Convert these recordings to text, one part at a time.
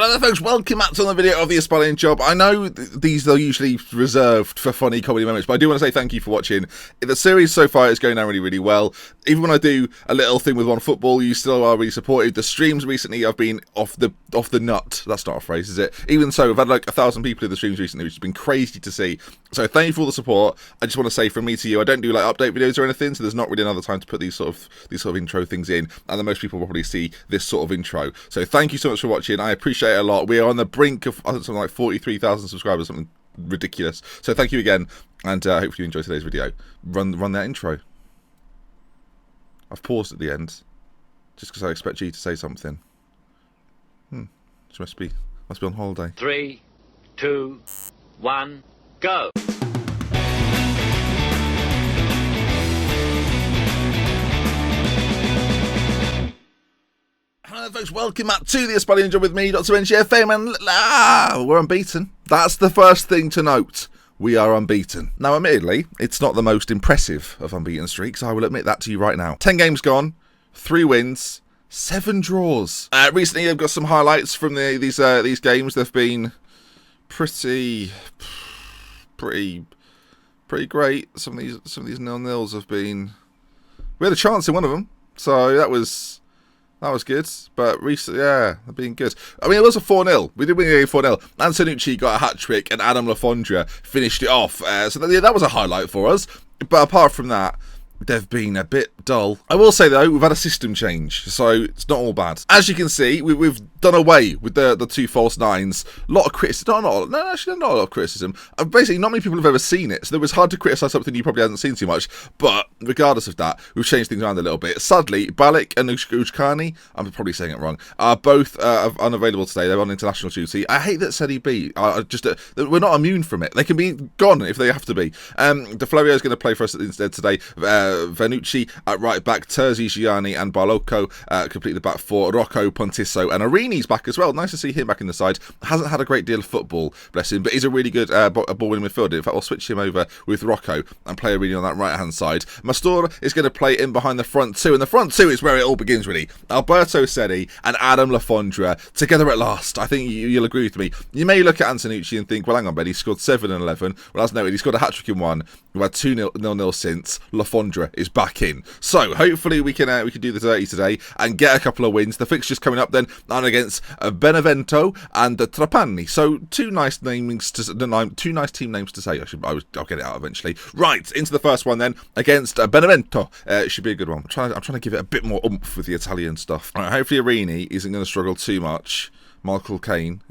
Hello there folks, welcome back to another video of the Ispalian job. I know these are usually reserved for funny comedy moments, but I do want to say thank you for watching. The series so far is going down really well. Even when I do a little thing with OneFootball, you still are really supportive. The streams recently have been off the nut. That's not a phrase, is it? Even so, we've had like 1,000 people in the streams recently, which has been crazy to see. So thank you for all the support. I just want to say from me to you, I don't do like update videos or anything, so there's not really another time to put these sort of intro things in, and then most people will probably see this sort of intro. So thank you so much for watching. I appreciate it a lot. We are on the brink of something like 43,000 subscribers, something ridiculous. So thank you again, and hopefully you enjoy today's video. Run that intro. I've paused at the end just because I expect you to say something. She must be on holiday. 3, 2, 1, go. Hello folks, welcome back to the Ispalian job with me, Dr. NGFM, and we're unbeaten. That's the first thing to note. We are unbeaten. Now, admittedly, it's not the most impressive of unbeaten streaks. I will admit that to you right now. 10 games gone, 3 wins, 7 draws. Recently, I've got some highlights from these games. They've been pretty great. Some of these 0-0s have been. We had a chance in one of them, so that was good, but recently, yeah, they've been good. I mean, it was a 4-0. We did win the game 4-0. Antonucci got a hat-trick, and Adam Lafondra finished it off. So that was a highlight for us. But apart from that, they've been a bit dull. I will say, though, we've had a system change, so it's not all bad. As you can see, we've done away with the 2 false nines. A lot of criticism. Actually, not a lot of criticism. Basically, not many people have ever seen it, so it was hard to criticise something you probably hadn't seen too much. But regardless of that, we've changed things around a little bit. Sadly, Balik and Ujkani, I'm probably saying it wrong, are both unavailable today. They're on international duty. I hate that Sedi B. We're not immune from it. They can be gone if they have to be. De Florio is going to play for us instead today. Venucci at right back, Terzi, Gianni and Barlocco complete the back four. Rocco, Pontisso and Arini's back as well. Nice to see him back in the side. Hasn't had a great deal of football, bless him, but he's a really good ball-winning midfielder. In fact, I'll switch him over with Rocco and play Arini on that right-hand side. Mastor is going to play in behind the front two, and the front two is where it all begins, really. Alberto Sedi and Adam Lafondra together at last. I think you'll agree with me. You may look at Antonucci and think, well, hang on, Ben, he scored 7 and 11. Well, as noted, he scored a hat-trick in one. We've had 2-0 since. Lafondra is back in. So hopefully we can do the dirty today and get a couple of wins. The fixtures coming up then are against Benevento and Trapani. So two nice team names to say. I'll get it out eventually. Right, into the first one then against Benevento. It should be a good one. I'm trying to give it a bit more oomph with the Italian stuff. All right, hopefully Arini isn't going to struggle too much. Michael Caine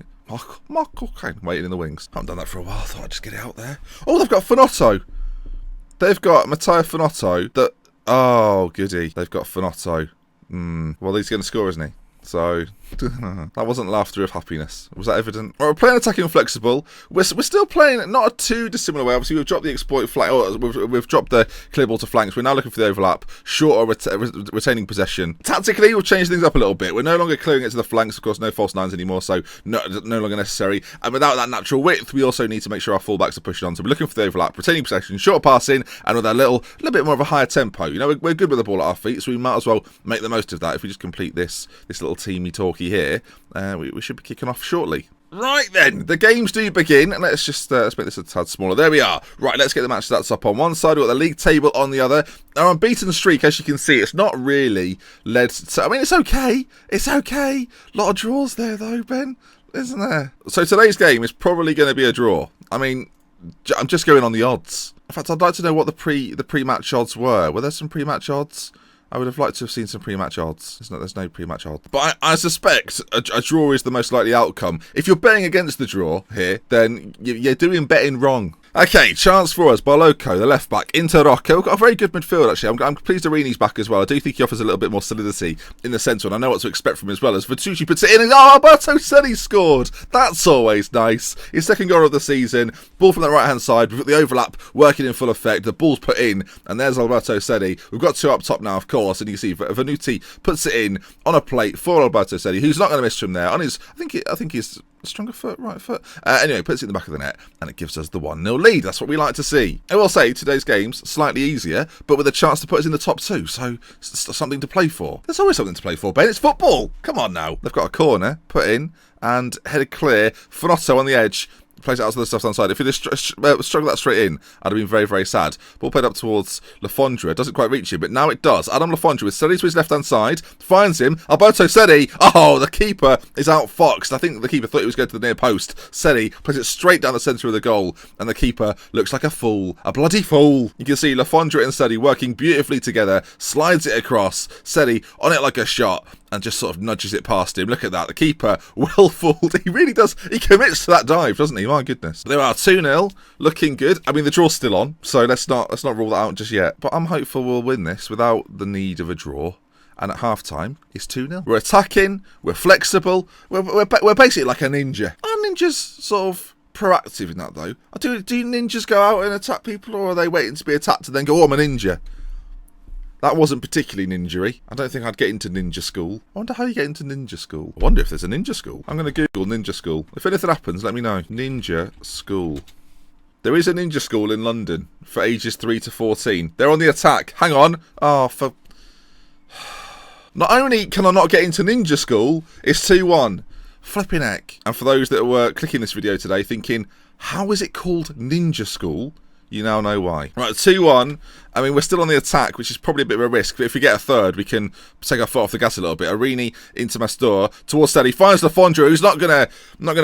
waiting in the wings. I haven't done that for a while. I thought I'd just get it out there. Oh, they've got Finotto. They've got Matteo Finotto. Oh, goody. They've got Finotto. Well, he's going to score, isn't he? So, that wasn't laughter of happiness. Was that evident? Well, we're playing attacking flexible. We're still playing not a too dissimilar way. Obviously, we've dropped the exploit flank, or we've dropped the clear ball to flanks. We're now looking for the overlap, shorter retaining possession. Tactically, we've changed things up a little bit. We're no longer clearing it to the flanks. Of course, no false nines anymore, so no longer necessary. And without that natural width, we also need to make sure our fullbacks are pushing on. So we're looking for the overlap, retaining possession, short passing, and with a little bit more of a higher tempo. You know, we're good with the ball at our feet, so we might as well make the most of that. If we just complete this little teamy talky here, we should be kicking off shortly. Right then, the games do begin, and let's make this a tad smaller. There we are. Right, let's get the match stats up on one side. We've got the league table on the other. Our unbeaten streak, as you can see, it's not really led to... I mean, it's okay. It's okay. A lot of draws there, though, Ben, isn't there? So today's game is probably going to be a draw. I mean, I'm just going on the odds. In fact, I'd like to know what the pre-match odds were. Were there some pre-match odds? I would have liked to have seen some pre-match odds. There's no pre-match odds. But I suspect a draw is the most likely outcome. If you're betting against the draw here, then you're doing betting wrong. Okay, chance for us. Barlocco, the left back, into Rocco. We've got a very good midfield, actually. I'm pleased Arini's back as well. I do think he offers a little bit more solidity in the centre, and I know what to expect from him as well. As Vertucci puts it in, and Alberto Sedi scored. That's always nice. His second goal of the season. Ball from the right-hand side. We've got the overlap working in full effect. The ball's put in, and there's Alberto Sedi. We've got 2 up top now, of course, and you see Venuti puts it in on a plate for Alberto Sedi, who's not going to miss from there. On his, I think his stronger foot, right foot. Anyway, puts it in the back of the net, and it gives us the 1-0 lead. That's what we like to see. I will say, today's game's slightly easier, but with a chance to put us in the top 2, so it's something to play for. There's always something to play for, Ben. It's football. Come on now. They've got a corner, put in, and headed clear. Finotto on the edge. Plays it out to the stuff downside. If he'd have struggled that straight in, I'd have been very, very sad. Ball played up towards Lafondra. Doesn't quite reach him, but now it does. Adam Lafondra with Seri to his left-hand side. Finds him. Alberto Seri. Oh, the keeper is outfoxed. I think the keeper thought he was going to the near post. Seri plays it straight down the centre of the goal, and the keeper looks like a fool. A bloody fool. You can see Lafondra and Seri working beautifully together. Slides it across. Seri on it like a shot, and just sort of nudges it past him. Look at that. The keeper, well fooled. He really does. He commits to that dive, doesn't he? My goodness. There are 2-0. Looking good. I mean, the draw's still on, so let's not rule that out just yet. But I'm hopeful we'll win this without the need of a draw. And at half-time, it's 2-0. We're attacking. We're flexible. We're basically like a ninja. Are ninjas sort of proactive in that, though? Do ninjas go out and attack people, or are they waiting to be attacked and then go, oh, I'm a ninja? That wasn't particularly ninja-y. I don't think I'd get into ninja school. I wonder how you get into ninja school. I wonder if there's a ninja school. I'm going to Google ninja school. If anything happens, let me know. Ninja school. There is a ninja school in London for ages 3 to 14. They're on the attack. Hang on. Oh, for... Not only can I not get into ninja school, it's 2-1. Flipping heck. And for those that were clicking this video today thinking, how is it called ninja school? You now know why. Right, 2-1. I mean, we're still on the attack, which is probably a bit of a risk. But if we get a third, we can take our foot off the gas a little bit. Arini into Mastor towards Steady. Finds Lafondra, who's not gonna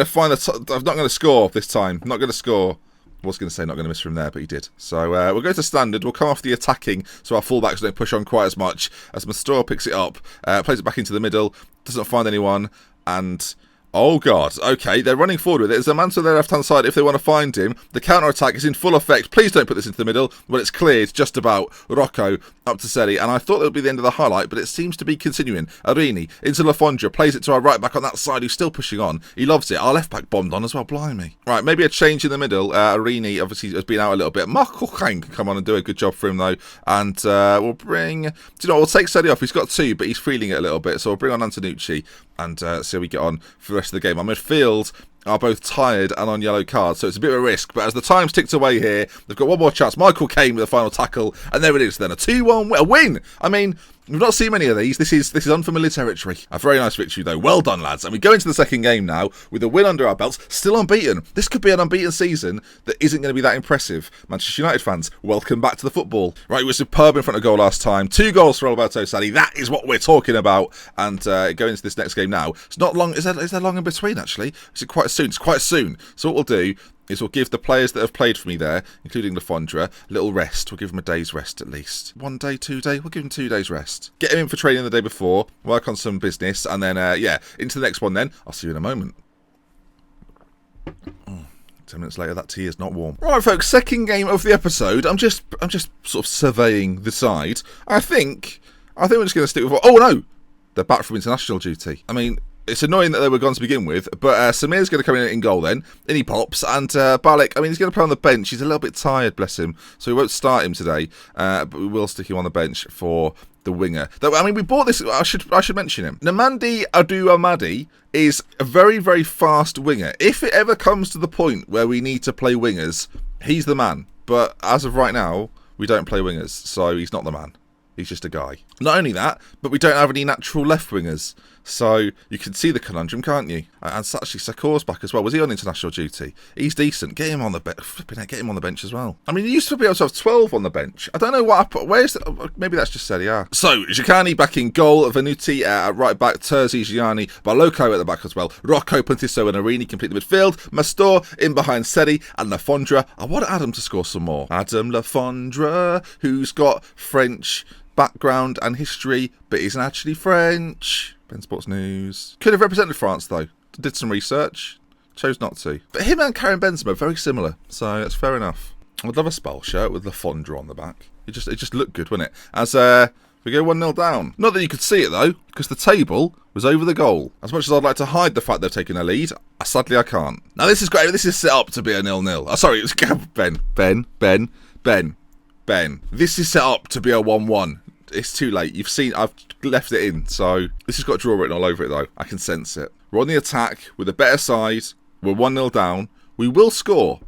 find not gonna score this time. Not gonna score. I was going to say not going to miss from there, but he did. So we'll go to standard. We'll come off the attacking, so our fullbacks don't push on quite as much. As Mastor picks it up, plays it back into the middle, doesn't find anyone, and... Oh, God. Okay, they're running forward with it. There's a man to their left-hand side if they want to find him. The counter-attack is in full effect. Please don't put this into the middle. Well, it's cleared just about. Rocco up to Seri. And I thought it would be the end of the highlight, but it seems to be continuing. Arini into Lafondra. Plays it to our right-back on that side who's still pushing on. He loves it. Our left-back bombed on as well. Blimey. Right, maybe a change in the middle. Arini obviously has been out a little bit. Marco Kang can come on and do a good job for him, though. And we'll bring... Do you know, we'll take Seri off. He's got 2, but he's feeling it a little bit. So we'll bring on Antonucci and see how we get on for the rest of the game. Our midfield are both tired and on yellow cards, so it's a bit of a risk. But as the time's ticked away here, they've got one more chance. Michael Caine with the final tackle, and there it is then. A 2-1 win. I mean, we've not seen many of these. This is unfamiliar territory. A very nice victory, though. Well done, lads. And we go into the second game now with a win under our belts. Still unbeaten. This could be an unbeaten season that isn't going to be that impressive. Manchester United fans, welcome back to the football. Right, we were superb in front of goal last time. 2 goals for Alberto Sali. That is what we're talking about. And going into this next game now. It's not long. Is there long in between, actually? Is it quite soon? It's quite soon. So what we'll do is we'll give the players that have played for me there, including Lafondra, a little rest. We'll give them a day's rest at least. 1 day, 2 day, we'll give them 2 days rest. Get them in for training the day before, work on some business, and then, yeah, into the next one then. I'll see you in a moment. 10 minutes later, that tea is not warm. Right, folks, second game of the episode. I'm just sort of surveying the side. I think we're just going to stick with... Oh, no! They're back from international duty. I mean... It's annoying that they were gone to begin with, but Samir's going to come in goal then. In he pops, and Balek, I mean, he's going to play on the bench. He's a little bit tired, bless him, so we won't start him today, but we will stick him on the bench for the winger. I mean, we bought this, I should mention him. Namandi Adu-Amadi is a very, very fast winger. If it ever comes to the point where we need to play wingers, he's the man. But as of right now, we don't play wingers, so he's not the man. He's just a guy. Not only that, but we don't have any natural left wingers. So you can see the conundrum, can't you? And actually, Sakor's back as well. Was he on international duty? He's decent. Get him on the bench. Flipping heck, get him on the bench as well. I mean, he used to be able to have 12 on the bench. I don't know what I put. Where's the, maybe that's just Serie A. So Jacani back in goal. Venuti at right back. Terzi, Gianni, Baloko at the back as well. Rocco, Puntiso and Arini complete the midfield. Mastor in behind Seri and Lafondra. I want Adam to score some more. Adam Lafondra, who's got French background and history, but isn't actually French. Ben Sports News. Could have represented France, though. Did some research. Chose not to. But him and Karim Benzema are very similar, so that's fair enough. I'd love a Spal shirt with Lafondra on the back. It just looked good, wouldn't it? As we go 1-0 down. Not that you could see it, though, because the table was over the goal. As much as I'd like to hide the fact they've taken a lead, sadly I can't. Now, this is great. This is set up to be a 0-0. Oh, sorry, it's Ben. This is set up to be a 1-1. It's too late. You've seen, I've left it in, so this has got a draw written all over it, though. I can sense it. we're on the attack, we're the better side, we're 1-0 down, we will score,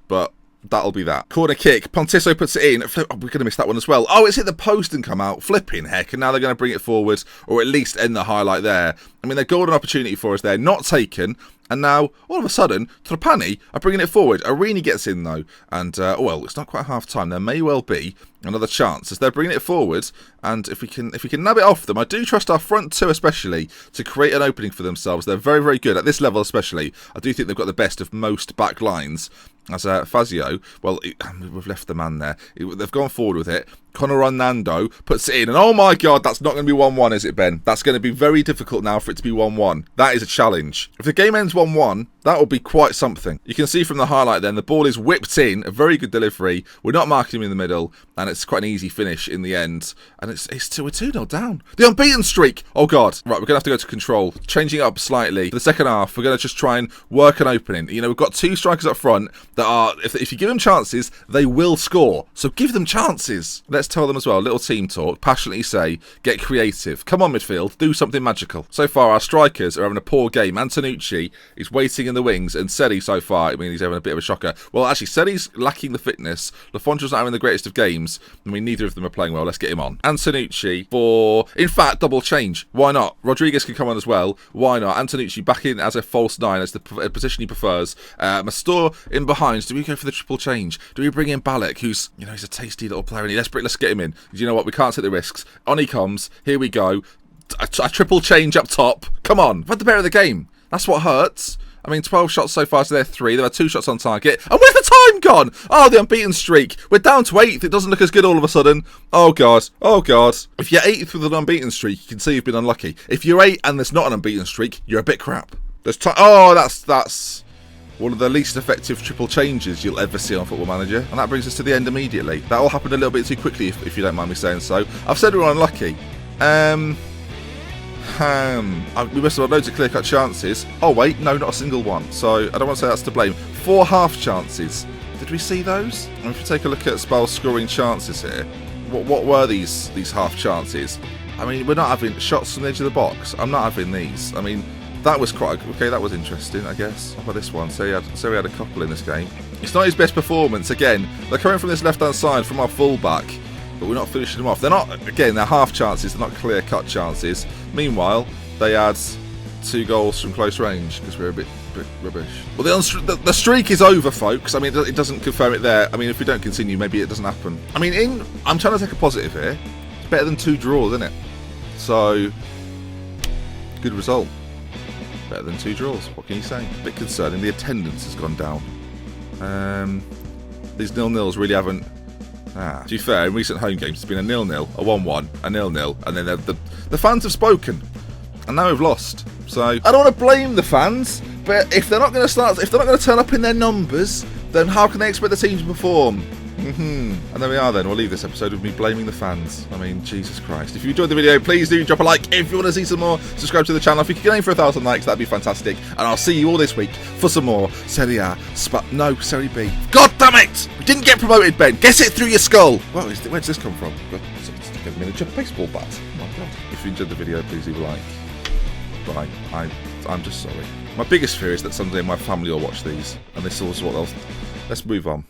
but that'll be that. Corner kick, Pontisso puts it in. Oh, we're going to miss that one as well. Oh, it's hit the post and come out. Flipping heck, and now they're going to bring it forward, or at least end the highlight there. I mean, they're golden opportunity for us there, not taken. And now, all of a sudden, Trapani are bringing it forward. Arini gets in, though. And, well, it's not quite half-time. There may well be another chance as they're bringing it forward. And if we can nab it off them, I do trust our front two especially to create an opening for themselves. They're very, very good. At this level especially, I do think they've got the best of most back lines. As Fazio, well, we've left the man there. They've gone forward with it. Conor Nando puts it in. And oh my God, that's not going to be 1-1, is it, Ben? That's going to be very difficult now for it to be 1-1. That is a challenge. If the game ends 1-1, that will be quite something. You can see from the highlight then, the ball is whipped in. A very good delivery. We're not marking him in the middle. And it's quite an easy finish in the end. And we're 2-0 down. The unbeaten streak. Oh God. Right, we're going to have to go to control. Changing it up slightly. For the second half, we're going to just try and work an opening. You know, we've got two strikers up front that are, if you give them chances, they will score. So give them chances. Let's tell them as well, a little team talk, passionately say, get creative. Come on midfield, do something magical. So far, our strikers are having a poor game. Antonucci is waiting in the wings, and Seri so far, I mean, he's having a bit of a shocker. Well, actually, Seri's lacking the fitness. Lafondro's not having the greatest of games. I mean, neither of them are playing well. Let's get him on. Antonucci for, in fact, double change. Why not? Rodriguez can come on as well. Why not? Antonucci back in as a false nine, as the position he prefers. Mastor in behind. Do we go for the triple change? Do we bring in Balek, who's, you know, he's a tasty little player, and let's get him in. You know what? We can't take the risks. On he comes. Here we go. A triple change up top. Come on. We've had the better of the game. That's what hurts. I mean, 12 shots so far, so they're 3. There are 2 shots on target. And where's the time gone? Oh, the unbeaten streak. We're down to 8th. It doesn't look as good all of a sudden. Oh, God. Oh, God. If you're 8th with an unbeaten streak, you can see you've been unlucky. If you're 8 and there's not an unbeaten streak, you're a bit crap. There's oh, that's one of the least effective triple changes you'll ever see on Football Manager. And that brings us to the end immediately. That all happened a little bit too quickly, if you don't mind me saying so. I've said we were unlucky. We must have had loads of clear-cut chances. Oh, wait, no, not a single one. So I don't want to say that's to blame. 4 half chances. Did we see those? And if you take a look at Spal's scoring chances here, what were these half chances? I mean, we're not having shots from the edge of the box. I'm not having these. I mean, that was quite okay. That was interesting, I guess. How about this one? So we had a couple in this game. It's not his best performance. Again, they're coming from this left-hand side from our fullback, but we're not finishing them off. They're not. Again, they're half chances. They're not clear-cut chances. Meanwhile, they had 2 goals from close range because we're a bit rubbish. Well, the streak is over, folks. I mean, it doesn't confirm it there. I mean, if we don't continue, maybe it doesn't happen. I mean, I'm trying to take a positive here. It's better than 2 draws, isn't it? So, good result. Better than 2 draws. What can you say? A bit concerning. The attendance has gone down. These 0-0s really haven't. To be fair, in recent home games, it's been a 0-0, a 1-1, a 0-0, and then the fans have spoken, and now we've lost. So I don't want to blame the fans, but if they're not going to turn up in their numbers, then how can they expect the team to perform? And there we are then. We'll leave this episode with me blaming the fans. I mean, Jesus Christ. If you enjoyed the video, please do drop a like. If you want to see some more, subscribe to the channel. If you can aim for 1,000 likes, that'd be fantastic. And I'll see you all this week for some more Serie A, Serie B. God damn it! We didn't get promoted, Ben. Guess it through your skull. Where does this come from? It's like a miniature baseball bat. Oh my God. If you enjoyed the video, please leave a like. Bye. I'm just sorry. My biggest fear is that someday my family will watch these, and this is what they'll... Let's move on.